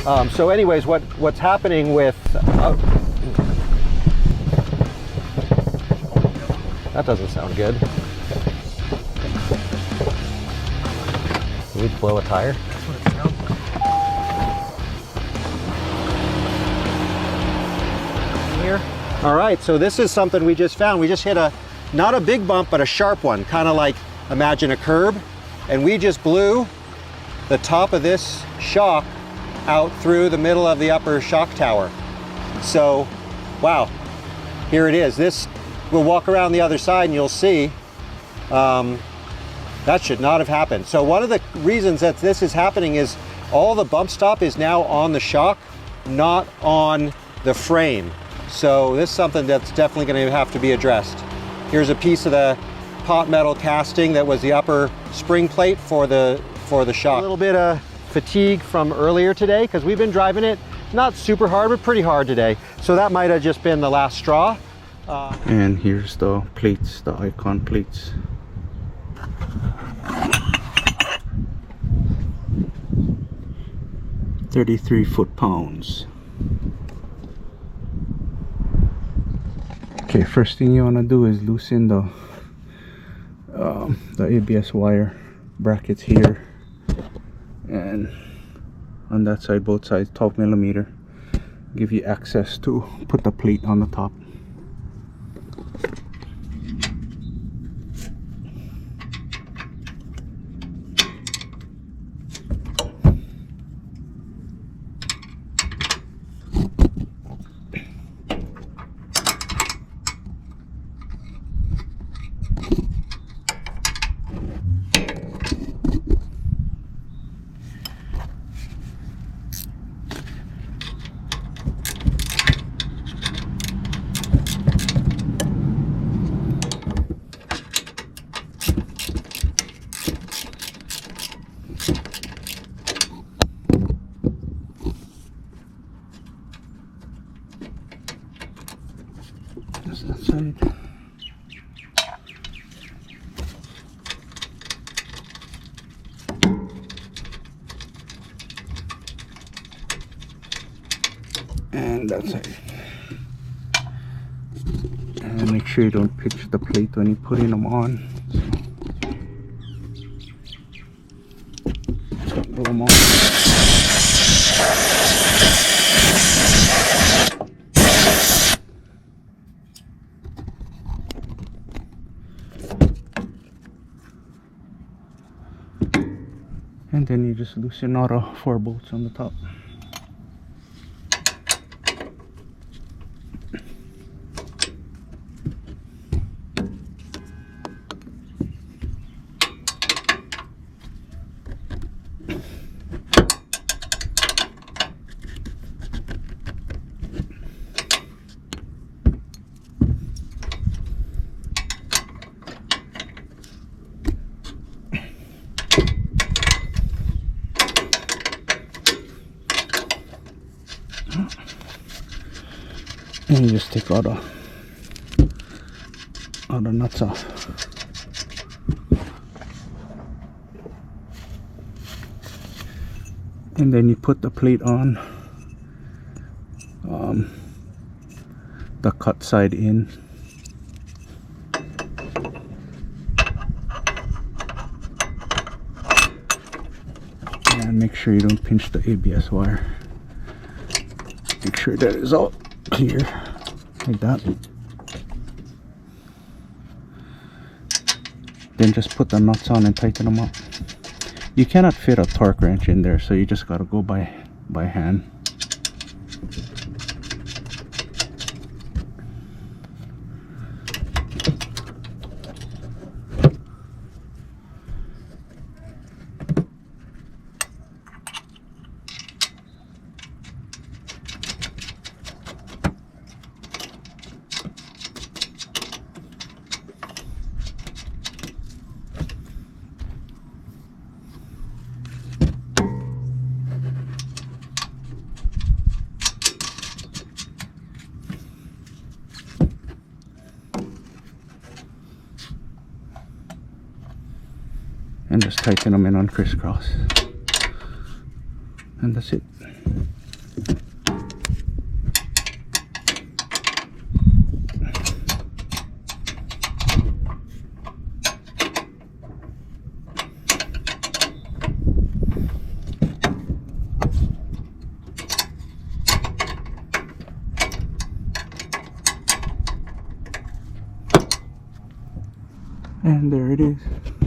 So anyways, what's happening with that doesn't sound good. Did we blow a tire? That's what it sounds like. Here. All right, so this is something we just found. We just hit not a big bump, but a sharp one, kind of like, imagine a curb. And we just blew the top of this shock out through the middle of the upper shock tower. So, wow, here it is. We'll walk around the other side and you'll see that should not have happened. So one of the reasons that this is happening is all the bump stop is now on the shock, not on the frame. So this is something that's definitely going to have to be addressed. Here's a piece of the pot metal casting that was the upper spring plate for the shock. A little bit of fatigue from earlier today because we've been driving it not super hard, but pretty hard today. So that might have just been the last straw. And here's the plates, the icon plates. "33 foot-pounds." Okay, first thing you want to do is loosen the ABS wire brackets here, and on that side, both sides, 12 millimeter, give you access to put the plate on the top. That's that side. And that side. And make sure you don't pitch the plate when you're putting them on. So blow them off. And then you just loosen all the 4 bolts on the top. And you just take all the nuts off. And then you put the plate on the cut side in. And make sure you don't pinch the ABS wire. Make sure that is all clear, like that. Then just put the nuts on and tighten them up. You cannot fit a torque wrench in there, so you just gotta go by hand. And just tighten them in on crisscross, and that's it. there it is.